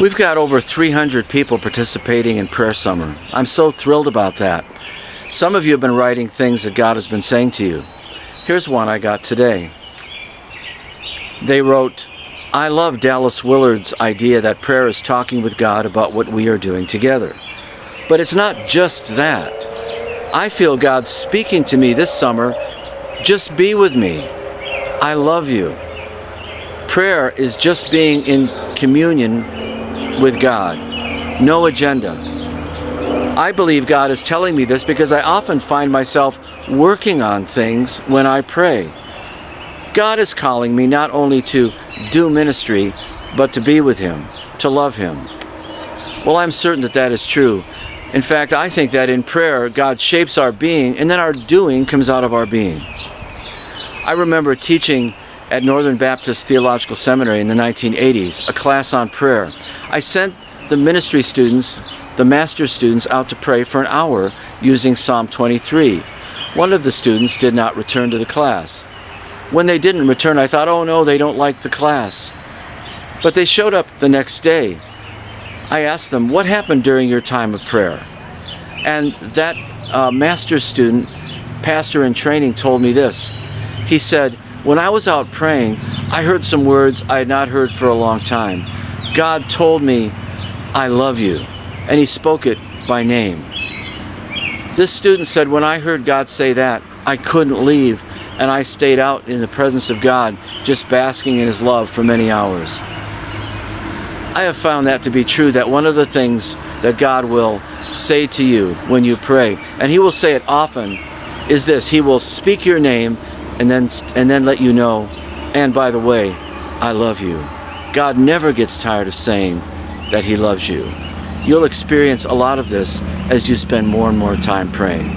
We've got over 300 people participating in Prayer Summer. I'm so thrilled about that. Some of you have been writing things that God has been saying to you. Here's one I got today. They wrote, "I love Dallas Willard's idea that prayer is talking with God about what we are doing together. But it's not just that. I feel God speaking to me this summer, just be with me. I love you." Prayer is just being in communion with God. No agenda. I believe God is telling me this because I often find myself working on things when I pray. God is calling me not only to do ministry, but to be with Him, to love Him. Well, I'm certain that that is true. In fact, I think that in prayer, God shapes our being, and then our doing comes out of our being. I remember teaching at Northern Baptist Theological Seminary in the 1980s, a class on prayer. I sent the ministry students, the master's students, out to pray for an hour using Psalm 23. One of the students did not return to the class. When they didn't return, I thought, oh no, they don't like the class. But they showed up the next day. I asked them, what happened during your time of prayer? And that master's student, pastor in training, told me this. He said, when I was out praying, I heard some words I had not heard for a long time. God told me, I love you, and He spoke it by name. This student said, when I heard God say that, I couldn't leave, and I stayed out in the presence of God, just basking in His love for many hours. I have found that to be true, that one of the things that God will say to you when you pray, and He will say it often, is this: He will speak your name and then let you know, and by the way, I love you. God never gets tired of saying that He loves you. You'll experience a lot of this as you spend more and more time praying.